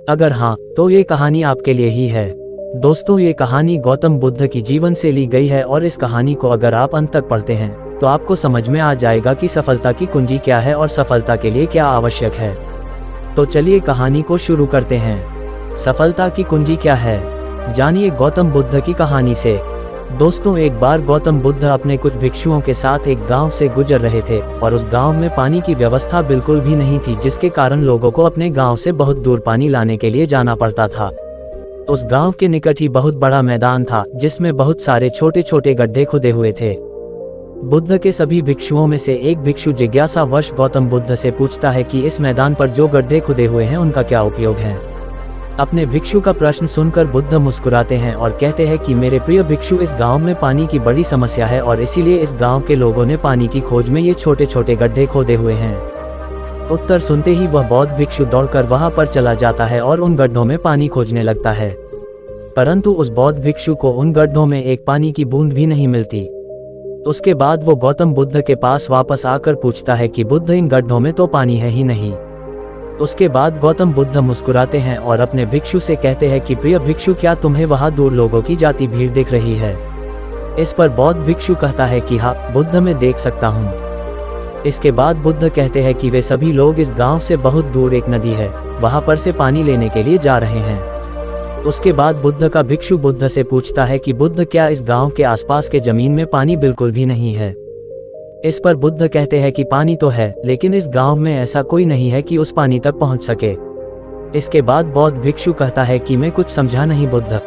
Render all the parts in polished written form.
अगर हाँ, तो ये कहानी आपके लिए ही है। दोस्तों, ये कहानी गौतम बुद्ध की जीवन से ली गई है और इस कहानी को अगर आप अंत तक पढ़ते हैं तो आपको समझ में आ जाएगा कि सफलता की कुंजी क्या है और सफलता के लिए क्या आवश्यक है। तो चलिए कहानी को शुरू करते हैं। सफलता की कुंजी क्या है, जानिए गौतम बुद्ध की कहानी से। दोस्तों, एक बार गौतम बुद्ध अपने कुछ भिक्षुओं के साथ एक गांव से गुजर रहे थे और उस गांव में पानी की व्यवस्था बिल्कुल भी नहीं थी, जिसके कारण लोगों को अपने गांव से बहुत दूर पानी लाने के लिए जाना पड़ता था। उस गांव के निकट ही बहुत बड़ा मैदान था जिसमें बहुत सारे छोटे छोटे गड्ढे खुदे हुए थे। बुद्ध के सभी भिक्षुओं में से एक भिक्षु जिज्ञासावश गौतम बुद्ध से पूछता है कि इस मैदान पर जो गड्ढे खुदे हुए हैं उनका क्या उपयोग है। अपने भिक्षु का प्रश्न सुनकर बुद्ध मुस्कुराते हैं और कहते हैं कि मेरे प्रिय भिक्षु, इस गांव में पानी की बड़ी समस्या है और इसीलिए इस गांव के लोगों ने पानी की खोज में ये छोटे छोटे गड्ढे खोदे हुए हैं। उत्तर सुनते ही वह बौद्ध भिक्षु दौड़कर वहां पर चला जाता है और उन गड्ढों में पानी खोजने लगता है, परंतु उस बौद्ध भिक्षु को उन गड्ढों में एक पानी की बूंद भी नहीं मिलती। उसके बाद वो गौतम बुद्ध के पास वापस आकर पूछता है कि बुद्ध, इन गड्ढों में तो पानी है ही नहीं। उसके बाद गौतम बुद्ध मुस्कुराते हैं और अपने भिक्षु से कहते हैं कि प्रिय भिक्षु, क्या तुम्हें वहां दूर लोगों की जाती भीड़ दिख रही है। इस पर बौद्ध भिक्षु कहता है कि हाँ बुद्ध, मैं देख सकता हूँ। इसके बाद बुद्ध कहते हैं कि वे सभी लोग इस गांव से बहुत दूर एक नदी है वहां पर से पानी लेने के लिए जा रहे हैं। उसके बाद बुद्ध का भिक्षु बुद्ध से पूछता है कि बुद्ध, क्या इस गांव के आसपास के जमीन में पानी बिल्कुल भी नहीं है। इस पर बुद्ध कहते हैं कि पानी तो है, लेकिन इस गांव में ऐसा कोई नहीं है कि उस पानी तक पहुंच सके। इसके बाद बौद्ध भिक्षु कहता है कि मैं कुछ समझा नहीं बुद्ध।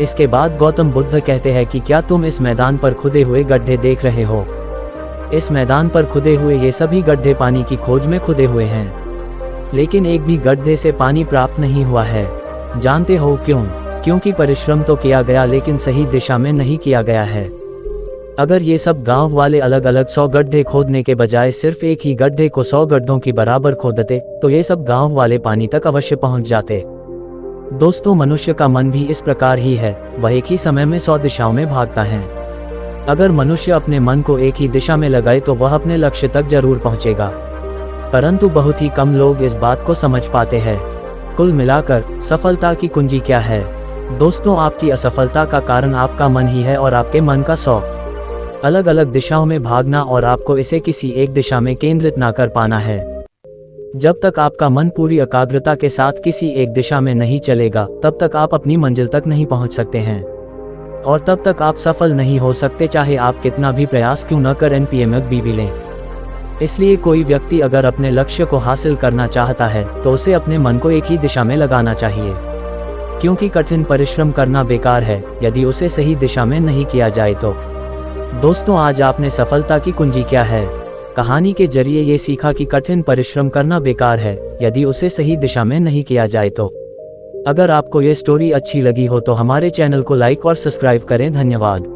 इसके बाद गौतम बुद्ध कहते हैं कि क्या तुम इस मैदान पर खुदे हुए गड्ढे देख रहे हो। इस मैदान पर खुदे हुए ये सभी गड्ढे पानी की खोज में खुदे हुए हैं, लेकिन एक भी गड्ढे से पानी प्राप्त नहीं हुआ है। जानते हो क्यों? क्योंकि परिश्रम तो किया गया लेकिन सही दिशा में नहीं किया गया है। अगर ये सब गांव वाले अलग अलग 100 गड्ढे खोदने के बजाय सिर्फ एक ही गड्ढे को 100 गड्ढों की बराबर खोदते तो ये सब गांव वाले पानी तक अवश्य पहुंच जाते। दोस्तों, मनुष्य का मन भी इस प्रकार ही है, वह एक ही समय में 100 दिशाओं में भागता है। अगर मनुष्य अपने मन को एक ही दिशा में लगाए तो वह अपने लक्ष्य तक जरूर पहुंचेगा, परंतु बहुत ही कम लोग इस बात को समझ पाते हैं। कुल मिलाकर सफलता की कुंजी क्या है? दोस्तों, आपकी असफलता का कारण आपका मन ही है और आपके मन का 100 अलग अलग दिशाओं में भागना, और आपको इसे किसी एक दिशा में केंद्रित ना कर पाना है। जब तक आपका मन पूरी एकाग्रता के साथ किसी एक दिशा में नहीं चलेगा तब तक आप अपनी मंजिल तक नहीं पहुंच सकते हैं, और तब तक आप सफल नहीं हो सकते, चाहे आप कितना भी प्रयास क्यों न कर NPMBV लें। इसलिए कोई व्यक्ति अगर अपने लक्ष्य को हासिल करना चाहता है तो उसे अपने मन को एक ही दिशा में लगाना चाहिए, क्योंकि कठिन परिश्रम करना बेकार है यदि उसे सही दिशा में नहीं किया जाए तो। दोस्तों, आज आपने सफलता की कुंजी क्या है कहानी के जरिए ये सीखा कि कठिन परिश्रम करना बेकार है यदि उसे सही दिशा में नहीं किया जाए तो। अगर आपको ये स्टोरी अच्छी लगी हो तो हमारे चैनल को लाइक और सब्सक्राइब करें। धन्यवाद।